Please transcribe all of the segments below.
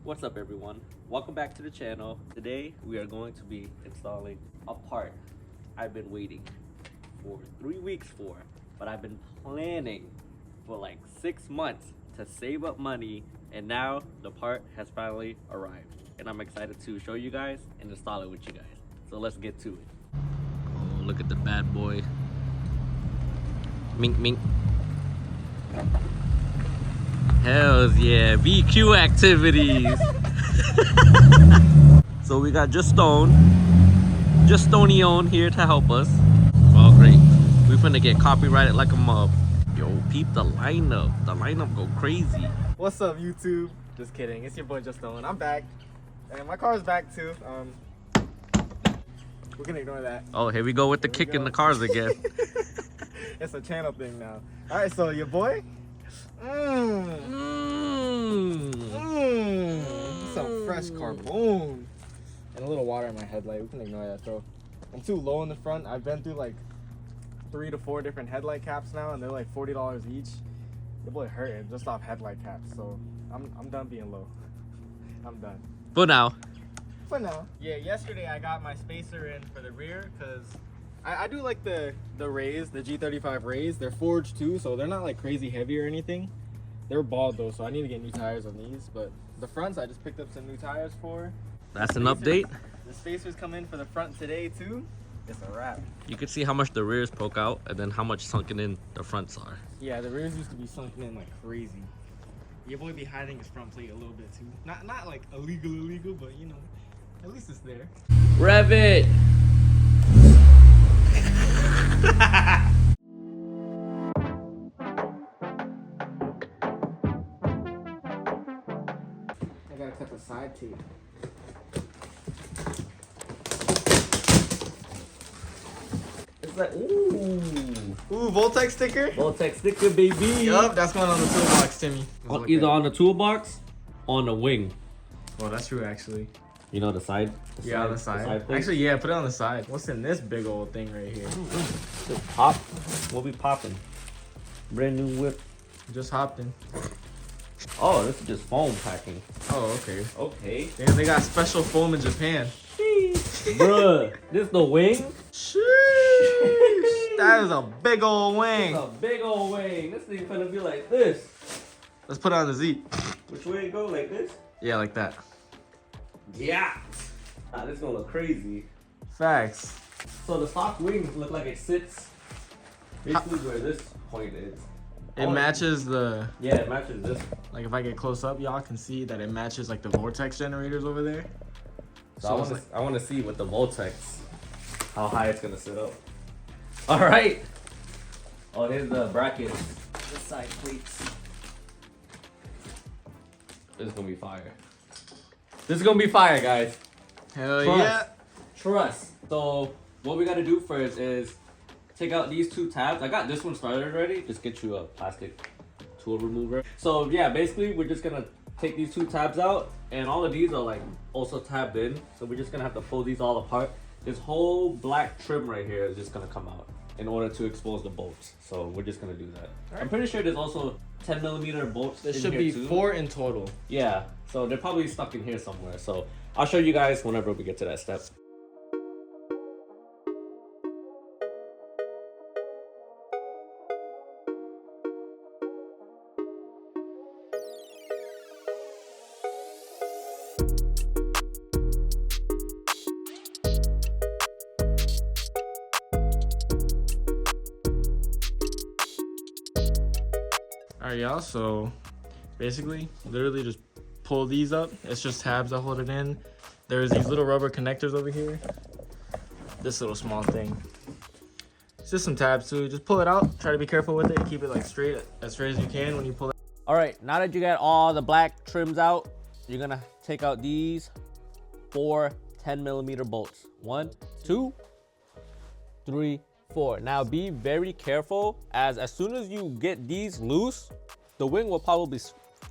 What's up everyone? Welcome back to the channel. Today we are going to be installing a part I've been waiting for 3 weeks for, but I've been planning for like 6 months to save up money, and now the part has finally arrived. And I'm excited to show you guys and install it with you guys. So let's get to it. Oh, look at the bad boy. Mink mink. Hells yeah, VQ activities. So we got Just Stony on here to help us. Oh great, we finna get copyrighted like a mob. Yo, peep the lineup go crazy. What's up YouTube? Just kidding, it's your boy Just Stone. I'm back, and my car's back too. We can ignore that. Oh, here we go with the kick in the cars again. It's a channel thing now. All right, so your boy. Some fresh carbone. And a little water in my headlight. We can ignore that though. I'm too low in the front. I've been through like 3 to 4 different headlight caps now, and they're like $40 each. Your boy hurting just off headlight caps, so I'm done being low. I'm done. For now. For now. Yeah, yesterday I got my spacer in for the rear because I do like the Rays, the G35 Rays. They're forged too, so they're not like crazy heavy or anything. They're bald though, so I need to get new tires on these. But the fronts I just picked up some new tires for. That's an update. The spacers come in for the front today too. It's a wrap. You can see how much the rears poke out and then how much sunken in the fronts are. Yeah, the rears used to be sunken in like crazy. Your boy be hiding his front plate a little bit too. Not like illegal, but you know, at least it's there. Rev it! I gotta cut the side tape. It's like, ooh, Voltex sticker? Voltex sticker, baby. Yup, that's one on the toolbox, Timmy. Either on the toolbox, on the wing. Well, that's true actually. You know the side? Yeah, on the side. thing? Actually, yeah, put it on the side. What's in this big old thing right here? Just pop. We'll be popping. Brand new whip. Just hopped in. Oh, this is just foam packing. Oh, okay. Okay. Damn, they got special foam in Japan. Bruh, this the wing? Sheesh. That is a big old wing. It's a big old wing. This thing finna be like this. Let's put it on the Z. Which way it go? Like this? Yeah, like that. Yeah. Ah, this gonna look crazy. Facts. So the stock wings look like it sits basically where this point is. It matches the... Yeah, it matches this. Like if I get close up, y'all can see that it matches like the Vortex generators over there. So I want to see with the Voltex how high it's gonna sit up. All right. Oh, here's the brackets. The side plates. This is gonna be fire. This is gonna be fire, guys. Hell Trust. yeah. Trust. So what we gotta do first is take out these 2 tabs. I got this one started already. Just get you a plastic tool remover. So yeah, basically we're just gonna take these 2 tabs out, and all of these are like also tabbed in. So we're just gonna have to pull these all apart. This whole black trim right here is just gonna come out in order to expose the bolts. So we're just gonna do that. Right. I'm pretty sure there's also 10mm bolts. There should be too. 4 in total. Yeah, so they're probably stuck in here somewhere. So I'll show you guys whenever we get to that step. Alright, y'all, so basically literally just pull these up. It's just tabs that hold it in. There's these little rubber connectors over here. This little small thing. It's just some tabs too. Just pull it out. Try to be careful with it. Keep it like straight as you can when you pull it. All right, now that you got all the black trims out, you're gonna take out these 4 10mm bolts. 1, 2, 3, 4. Now be very careful, as soon as you get these loose, the wing will probably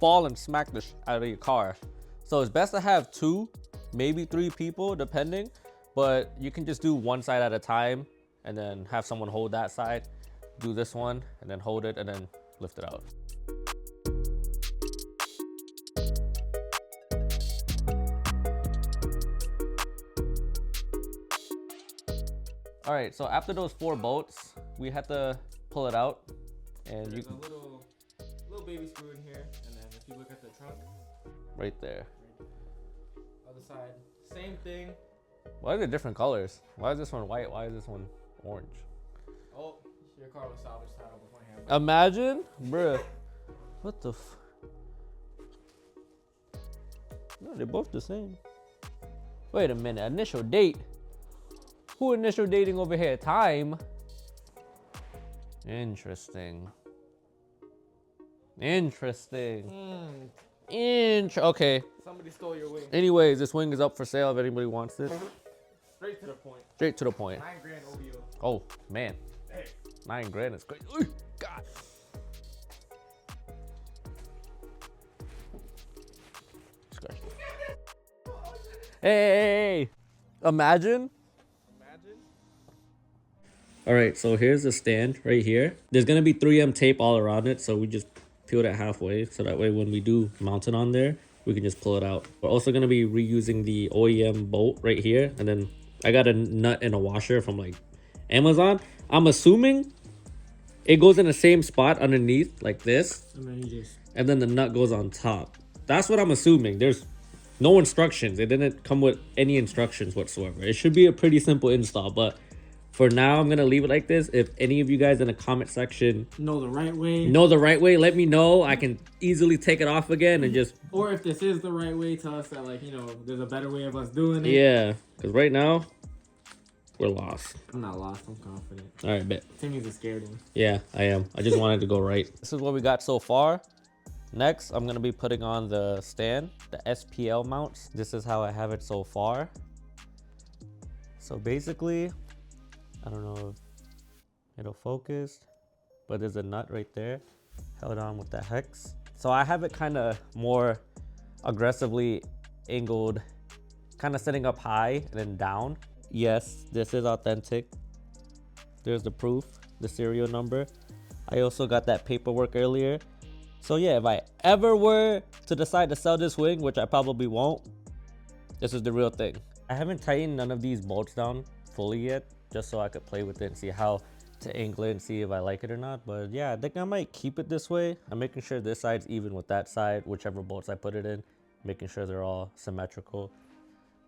fall and smack the out of your car. So it's best to have 2, maybe 3 people, depending, but you can just do one side at a time and then have someone hold that side, do this one, and then hold it and then lift it out. All right, so after those 4 bolts, we had to pull it out, and There's you a little baby screw in here, and then if you look at the trunk, right there. other side, same thing. Why are they different colors? Why is this one white? Why is this one orange? Oh, your car was salvaged title beforehand. Imagine, bruh. What the? No, they're both the same. Wait a minute. Initial date. Who initial dating over here? Time. Interesting. Interesting. Okay. Somebody stole your wing. Anyways, this wing is up for sale if anybody wants it. Straight to the point. Straight to the point. 9 grand OBO. Oh man, Hey. 9 grand is crazy. Ooh, God. Scratch. Hey, imagine. All right, so here's the stand right here. There's gonna be 3M tape all around it, so we just peeled it halfway, so that way when we do mount it on there, we can just pull it out. We're also gonna be reusing the OEM bolt right here, and then I got a nut and a washer from like Amazon. I'm assuming it goes in the same spot underneath like this, and then the nut goes on top. That's what I'm assuming. There's no instructions. It didn't come with any instructions whatsoever. It should be a pretty simple install, but for now, I'm gonna leave it like this. If any of you guys in the comment section know the right way, let me know. I can easily take it off again and just. or if this is the right way, tell us that, like, you know, there's a better way of us doing it. Yeah, because right now we're lost. I'm not lost. I'm confident. All right, bet. Timmy's a scared one. Yeah, I am. I just wanted to go right. This is what we got so far. Next, I'm gonna be putting on the stand, the SPL mounts. This is how I have it so far. So basically, I don't know if it'll focus, but there's a nut right there held on with the hex. So I have it kind of more aggressively angled, kind of sitting up high and then down. Yes, this is authentic. There's the proof, the serial number. I also got that paperwork earlier. So yeah, if I ever were to decide to sell this wing, which I probably won't, this is the real thing. I haven't tightened none of these bolts down fully yet, just so I could play with it and see how to angle it and see if I like it or not. But yeah, I think I might keep it this way. I'm making sure this side's even with that side, whichever bolts I put it in, making sure they're all symmetrical.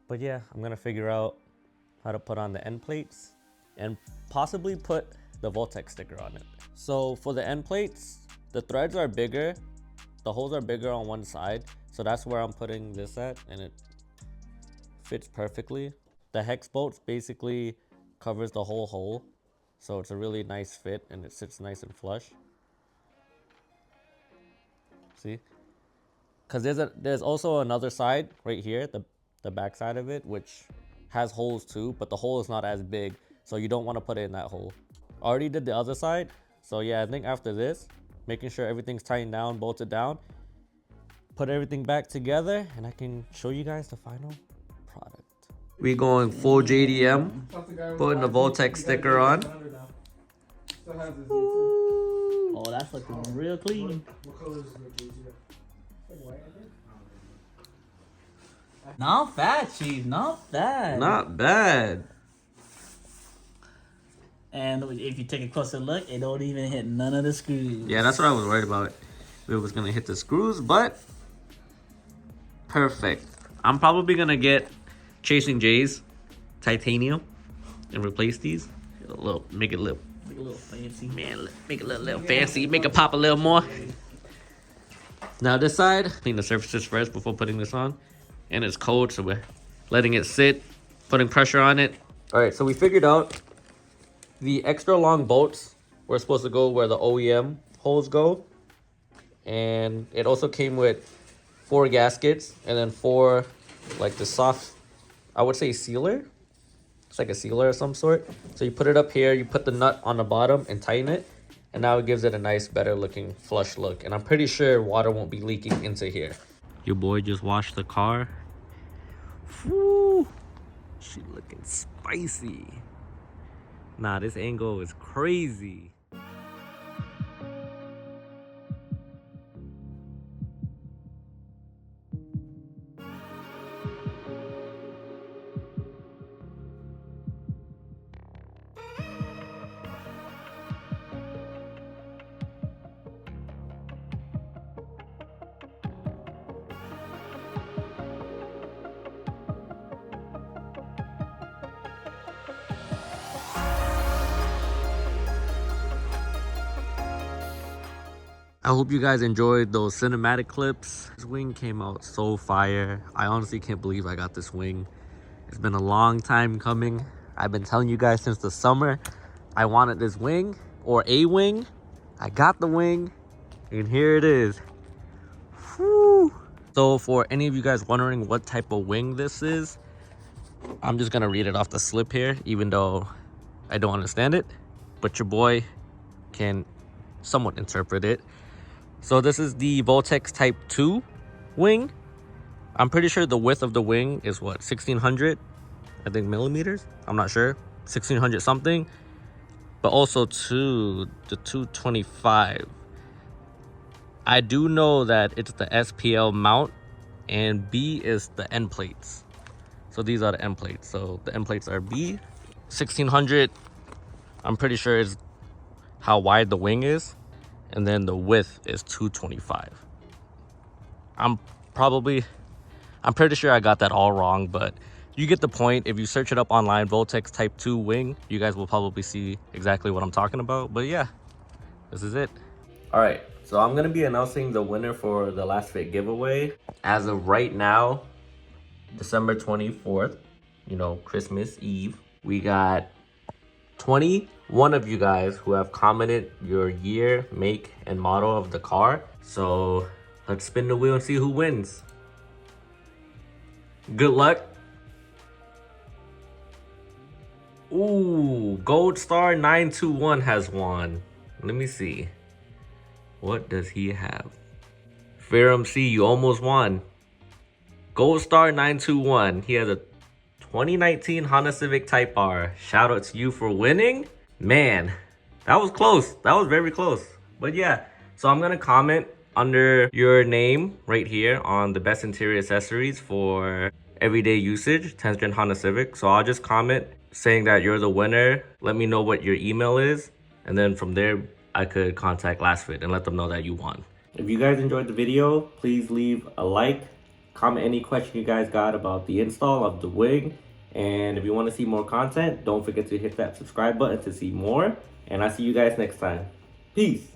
But yeah, I'm gonna figure out how to put on the end plates and possibly put the Voltex sticker on it. So for the end plates, the threads are bigger, the holes are bigger on one side, so that's where I'm putting this at, and it fits perfectly. The hex bolts basically covers the whole hole, so it's a really nice fit and it sits nice and flush. See? Because there's also another side right here, the back side of it, which has holes too, but the hole is not as big, so you don't want to put it in that hole. Already did the other side, so yeah, I think after this, making sure everything's tightened down, bolted down, put everything back together, and I can show you guys the final product. We going full JDM, putting the Voltex sticker on. Oh, that's looking real clean. Not bad, Chief. Not bad. Not bad. And if you take a closer look, it don't even hit none of the screws. Yeah, that's what I was worried about. If it was gonna hit the screws, but perfect. I'm probably gonna get Chasing J's titanium and replace these. Make it a little fancy. Man, make it a little fancy. Make it pop a little more. Now this side, clean the surfaces first before putting this on. And it's cold, so we're letting it sit, putting pressure on it. All right, so we figured out the extra long bolts were supposed to go where the OEM holes go. And it also came with 4 gaskets and then 4, like the soft, I would say sealer. It's like a sealer of some sort. So you put it up here, you put the nut on the bottom and tighten it. And now it gives it a nice, better looking flush look. And I'm pretty sure water won't be leaking into here. Your boy just washed the car. Whew. She looking spicy. Nah, this angle is crazy. I hope you guys enjoyed those cinematic clips. This wing came out so fire. I honestly can't believe I got this wing. It's been a long time coming. I've been telling you guys since the summer I wanted this wing or a wing. I got the wing and here it is. Whew. So for any of you guys wondering what type of wing this is, I'm just gonna read it off the slip here, even though I don't understand it, but your boy can somewhat interpret it. So this is the Voltex Type 2 wing. I'm pretty sure the width of the wing is what, 1600, I think, millimeters. I'm not sure, 1600 something. But also to the 225. I do know that it's the SPL mount and B is the end plates. So these are the end plates. So the end plates are B. 1600, I'm pretty sure is how wide the wing is. And then the width is 225. I'm pretty sure I got that all wrong, but you get the point. If you search it up online, Voltex Type 2 wing, you guys will probably see exactly what I'm talking about. But yeah, this is it. All right, so I'm gonna be announcing the winner for the last fit giveaway. As of right now, December 24th, you know, Christmas Eve, we got 21 of you guys who have commented your year, make, and model of the car. So let's spin the wheel and see who wins. Good luck. Ooh, Gold Star 921 has won. Let me see. What does he have? Fair MC, you almost won. Gold Star 921. He has a 2019 Honda Civic Type R. Shout out to you for winning. Man, that was close. That was very close. But yeah, so I'm gonna comment under your name right here on the best interior accessories for everyday usage, 10th gen Honda Civic. So I'll just comment saying that you're the winner. Let me know what your email is. And then from there, I could contact LastFit and let them know that you won. If you guys enjoyed the video, please leave a like. Comment any question you guys got about the install of the wing. And if you want to see more content, don't forget to hit that subscribe button to see more. And I'll see you guys next time. Peace.